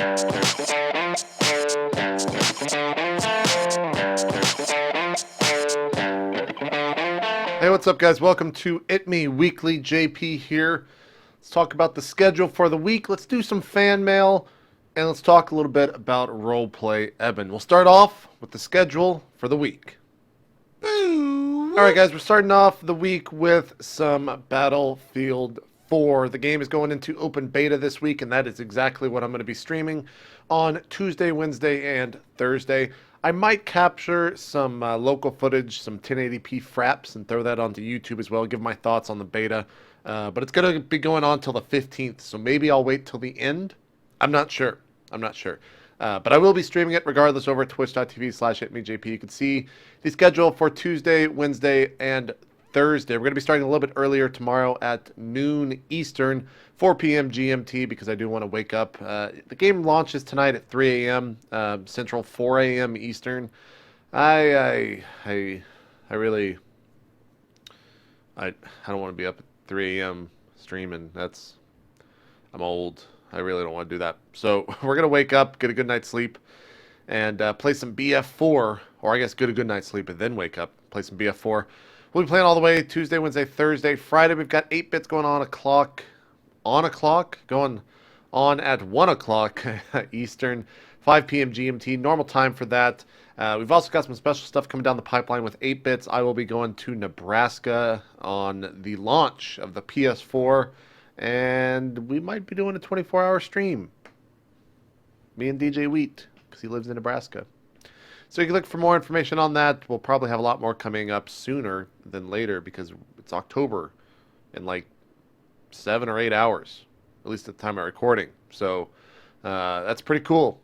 Hey, what's up, guys? Welcome to itmeWeekly. JP here. Let's talk about the schedule for the week. Let's do some fan mail, and let's talk a little bit about RollPlay Ehbon. We'll start off with the schedule for the week. Alright, guys, we're starting off the week with some Battlefield 4. The game is going into open beta this week, and that is exactly what I'm going to be streaming on Tuesday, Wednesday, and Thursday. I might capture some local footage, some 1080p fraps, and throw that onto YouTube as well, give my thoughts on the beta. But it's going to be going on till the 15th, so maybe I'll wait till the end. I'm not sure. But I will be streaming it regardless over at twitch.tv/itmeJP. You can see the schedule for Tuesday, Wednesday, and Thursday. We're going to be starting a little bit earlier tomorrow at noon Eastern, 4 p.m. GMT, because I do want to wake up. The game launches tonight at 3 a.m. Central, 4 a.m. Eastern. I don't want to be up at 3 a.m. streaming. I'm old. I really don't want to do that. So we're going to wake up, get a good night's sleep, and play some BF4, or I guess get a good night's sleep and then wake up, play some BF4. We'll be playing all the way Tuesday, Wednesday, Thursday. Friday, we've got 8 bits going on going on at 1 o'clock Eastern, 5 p.m. GMT, normal time for that. We've also got some special stuff coming down the pipeline with 8 bits. I will be going to Nebraska on the launch of the PS4. And we might be doing a 24-hour stream. Me and DJ Wheat, because he lives in Nebraska. So you can look for more information on that. We'll probably have a lot more coming up sooner than later, because it's October in like 7 or 8 hours, at least at the time of recording. So that's pretty cool,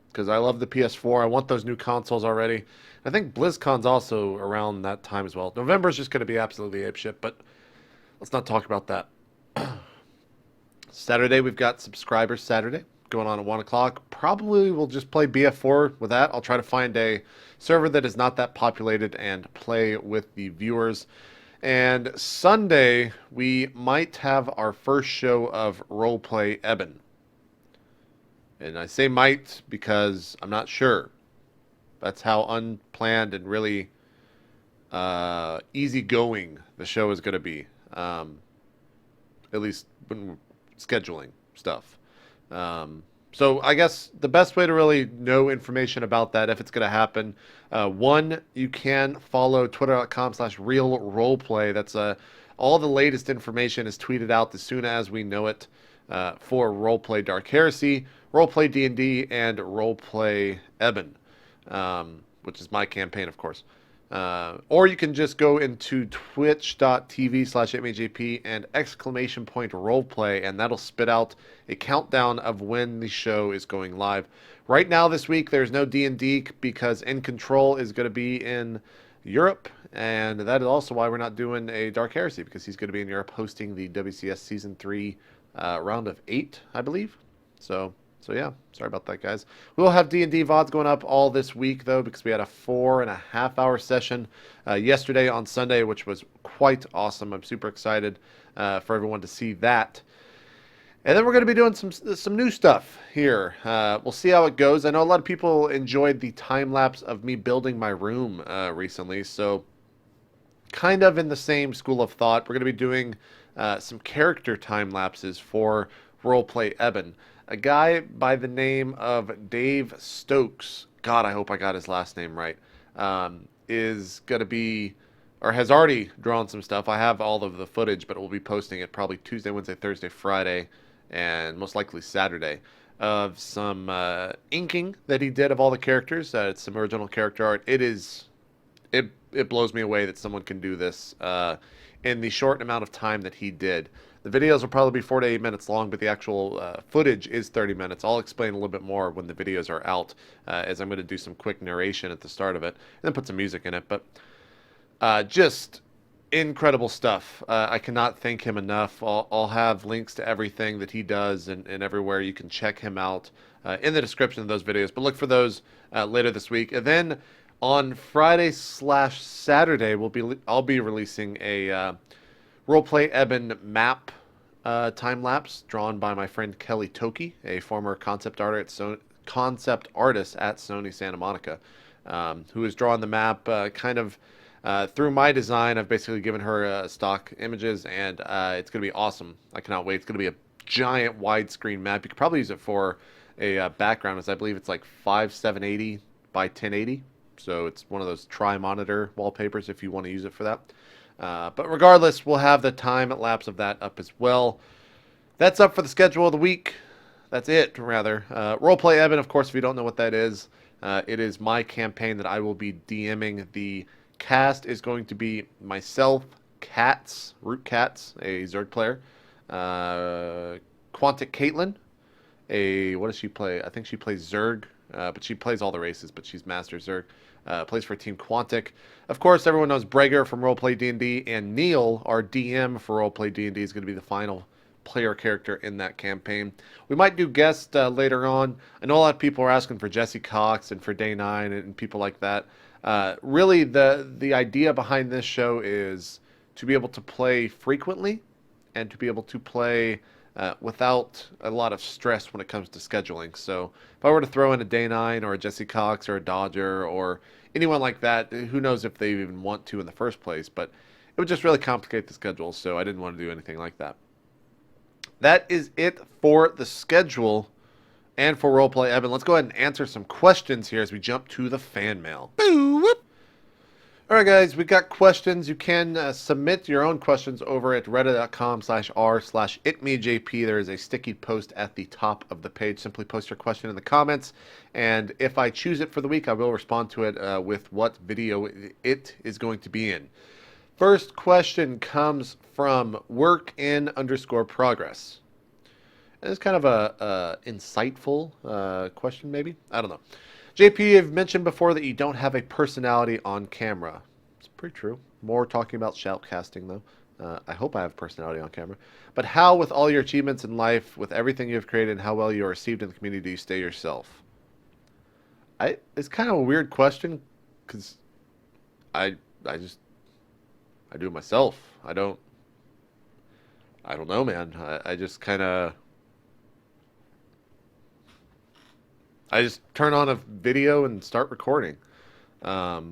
because I love the PS4. I want those new consoles already. I think BlizzCon's also around that time as well. November is just going to be absolutely apeshit, but let's not talk about that. Saturday, we've got Subscribers Saturday going on at 1 o'clock. Probably we'll just play BF4 with that. I'll try to find a server that is not that populated and play with the viewers. And Sunday, we might have our first show of RollPlay Ehbon. And I say might because I'm not sure. That's how unplanned and really easygoing the show is going to be. At least when scheduling stuff. So I guess the best way to really know information about that, if it's going to happen, one, you can follow twitter.com/realrollplay. That's all the latest information is tweeted out as soon as we know it for RollPlay Dark Heresy, RollPlay D&D, and RollPlay Ehbon, which is my campaign, of course. Or you can just go into twitch.tv/itmeJP and !roleplay, and that'll spit out a countdown of when the show is going live. Right now this week, there's no D&D because In Control is going to be in Europe, and that is also why we're not doing a Dark Heresy, because he's going to be in Europe hosting the WCS Season 3 round of 8, I believe. So yeah, sorry about that, guys. We will have D&D VODs going up all this week, though, because we had a 4.5-hour session yesterday on Sunday, which was quite awesome. I'm super excited for everyone to see that. And then we're going to be doing some new stuff here. We'll see how it goes. I know a lot of people enjoyed the time lapse of me building my room recently, so kind of in the same school of thought, we're going to be doing some character time lapses for RollPlay Ehbon. A guy by the name of Dave Stokes, God, I hope I got his last name right, is going to be, or has already drawn some stuff. I have all of the footage, but we'll be posting it probably Tuesday, Wednesday, Thursday, Friday, and most likely Saturday, of some inking that he did of all the characters. It's some original character art. It blows me away that someone can do this in the short amount of time that he did. The videos will probably be 4 to 8 minutes long, but the actual footage is 30 minutes. I'll explain a little bit more when the videos are out, as I'm going to do some quick narration at the start of it, and then put some music in it. But just incredible stuff. I cannot thank him enough. I'll have links to everything that he does and everywhere you can check him out in the description of those videos. But look for those later this week. And then on Friday/Saturday, I'll be releasing a RollPlay Ehbon map time-lapse drawn by my friend Kelly Toki, a former concept artist at Sony Santa Monica, who has drawn the map through my design. I've basically given her stock images, and it's going to be awesome. I cannot wait. It's going to be a giant widescreen map. You could probably use it for a background, as I believe it's like 5780 by 1080. So it's one of those tri-monitor wallpapers if you want to use it for that. But regardless, we'll have the time lapse of that up as well. That's up for the schedule of the week. That's it, rather. RollPlay Ehbon, of course, if you don't know what that is, it is my campaign that I will be DMing. The cast is going to be myself, Root Cats, a Zerg player, Quantic Caitlin, what does she play? I think she plays Zerg, but she plays all the races, but she's Master Zerg. Plays for Team Quantic. Of course, everyone knows Breger from Roleplay D&D, and Neil, our DM for Roleplay D&D, is going to be the final player character in that campaign. We might do guests later on. I know a lot of people are asking for Jesse Cox and for Day 9 and people like that. Really, the idea behind this show is to be able to play frequently and to be able to play without a lot of stress when it comes to scheduling. So if I were to throw in a Day 9 or a Jesse Cox or a Dodger or anyone like that, who knows if they even want to in the first place, but it would just really complicate the schedule, so I didn't want to do anything like that. That is it for the schedule and for Roleplay Ehbon. Let's go ahead and answer some questions here as we jump to the fan mail. Boo, whoop. All right, guys, we got questions. You can submit your own questions over at reddit.com/r/itmeJP. There is a sticky post at the top of the page. Simply post your question in the comments, and if I choose it for the week, I will respond to it with what video it is going to be in. First question comes from workin_progress. And it's kind of a insightful question, maybe. I don't know. JP, you've mentioned before that you don't have a personality on camera. It's pretty true. More talking about shoutcasting, though. I hope I have personality on camera. But how, with all your achievements in life, with everything you've created, and how well you are received in the community, do you stay yourself? It's kind of a weird question, because I do it myself. I don't know, man. I just kind of... I just turn on a video and start recording. I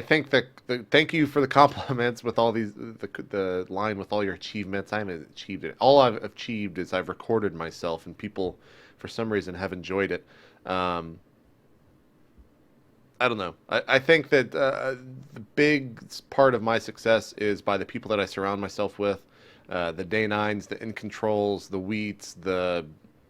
think that thank you for the compliments with all these the line with all your achievements. I haven't achieved it. All I've achieved is I've recorded myself, and people for some reason have enjoyed it. I don't know. I think that the big part of my success is by the people that I surround myself with. The Day 9s, the In Controls, the Wheats,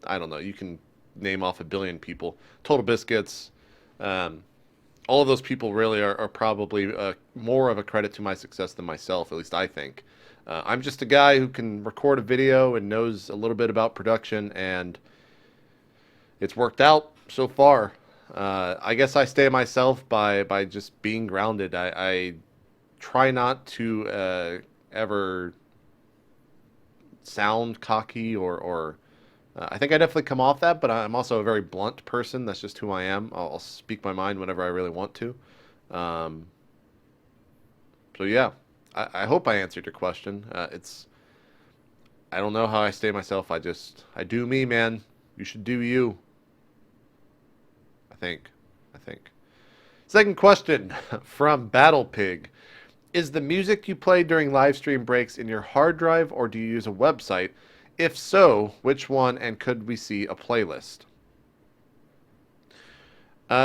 I don't know, you can name off a billion people. Total Biscuits. All of those people really are probably more of a credit to my success than myself, at least I think. I'm just a guy who can record a video and knows a little bit about production, and it's worked out so far. I guess I stay myself by just being grounded. I try not to ever sound cocky or I think I definitely come off that, but I'm also a very blunt person. That's just who I am. I'll speak my mind whenever I really want to. So yeah, I hope I answered your question. I don't know how I stay myself. I do me, man. You should do you. I think. Second question from Battle Pig. Is the music you play during live stream breaks in your hard drive, or do you use a website? If so, which one, and could we see a playlist?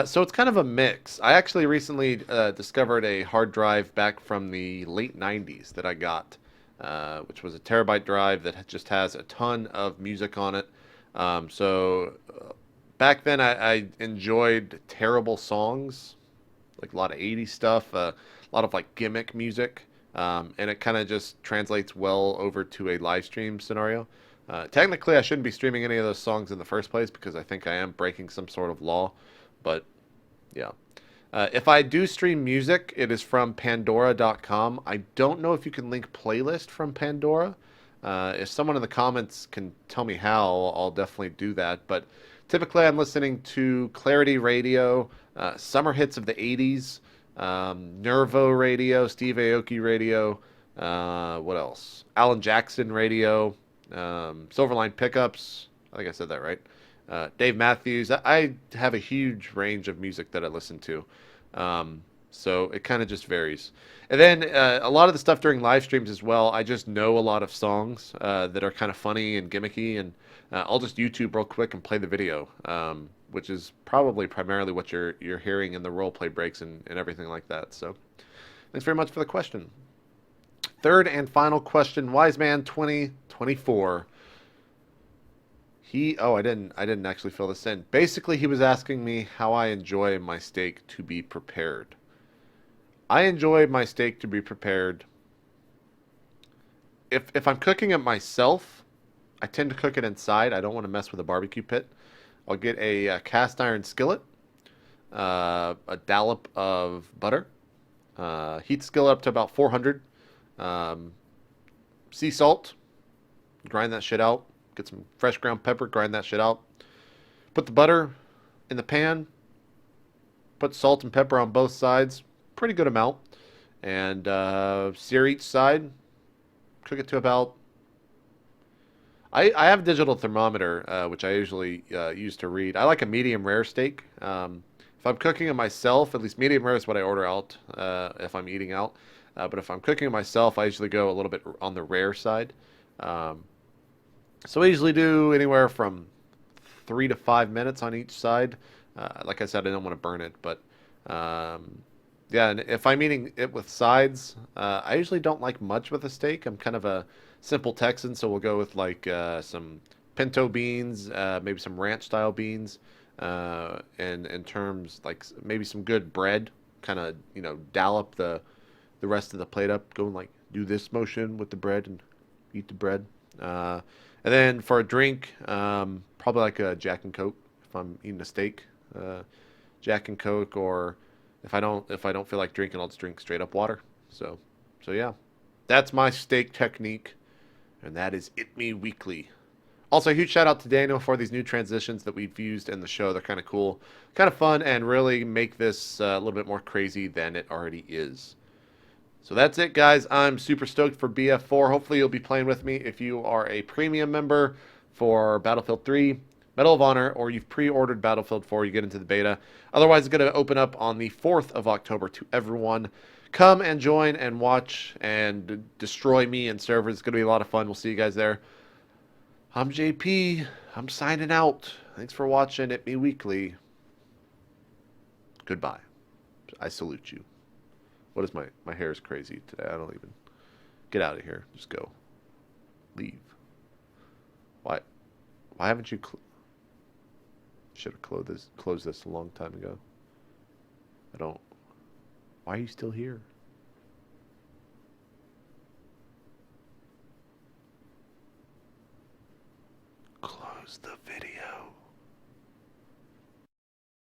So it's kind of a mix. I actually recently discovered a hard drive back from the late 90s that I got, which was a terabyte drive that just has a ton of music on it. Back then I enjoyed terrible songs, like a lot of 80s stuff, a lot of like gimmick music. And it kind of just translates well over to a live stream scenario. Technically, I shouldn't be streaming any of those songs in the first place because I think I am breaking some sort of law. But, yeah. If I do stream music, it is from Pandora.com. I don't know if you can link playlist from Pandora. If someone in the comments can tell me how, I'll definitely do that. But typically, I'm listening to Clarity Radio, Summer Hits of the 80s, Nervo Radio, Steve Aoki Radio, What else? Alan Jackson Radio, Silverline Pickups. I think I said that right. Dave Matthews. I have a huge range of music that I listen to. So it kind of just varies. And then a lot of the stuff during live streams as well, I just know a lot of songs that are kind of funny and gimmicky, and I'll just YouTube real quick and play the video, which is probably primarily what you're hearing in the role play breaks and everything like that. So thanks very much for the question. Third and final question, Wiseman 2024. I didn't actually fill this in. Basically, he was asking me how I enjoy my steak to be prepared. I enjoy my steak to be prepared. If I'm cooking it myself, I tend to cook it inside. I don't want to mess with a barbecue pit. I'll get a cast iron skillet, a dollop of butter, heat the skillet up to about 400, sea salt, grind that shit out. Get some fresh ground pepper, grind that shit out. Put the butter in the pan. Put salt and pepper on both sides, pretty good amount, and sear each side. Cook it to about. I have a digital thermometer, which I usually use to read. I like a medium rare steak. If I'm cooking it myself, at least medium rare is what I order out if I'm eating out. But if I'm cooking it myself, I usually go a little bit on the rare side. So I usually do anywhere from 3 to 5 minutes on each side. Like I said, I don't want to burn it, but yeah. And if I'm eating it with sides, I usually don't like much with a steak. I'm kind of a simple Texan, so we'll go with like some pinto beans, maybe some ranch style beans, and in terms like maybe some good bread. Kind of dollop the rest of the plate up. Go and like do this motion with the bread and eat the bread. And then for a drink, probably like a Jack and Coke if I'm eating a steak. Jack and Coke, or if I don't feel like drinking, I'll just drink straight up water. So yeah, that's my steak technique, and that is itmeWeekly. Also, a huge shout out to Daniel for these new transitions that we've used in the show. They're kind of cool, kind of fun, and really make this a little bit more crazy than it already is. So that's it, guys. I'm super stoked for BF4. Hopefully you'll be playing with me if you are a premium member for Battlefield 3, Medal of Honor, or you've pre-ordered Battlefield 4, you get into the beta. Otherwise, it's going to open up on the 4th of October to everyone. Come and join and watch and destroy me and servers. It's going to be a lot of fun. We'll see you guys there. I'm JP. I'm signing out. Thanks for watching itmeWeekly. Goodbye. I salute you. What is my hair is crazy today. I don't even. Get out of here. Just go. Leave. Why haven't you should have closed this a long time ago. Why are you still here? Close the video.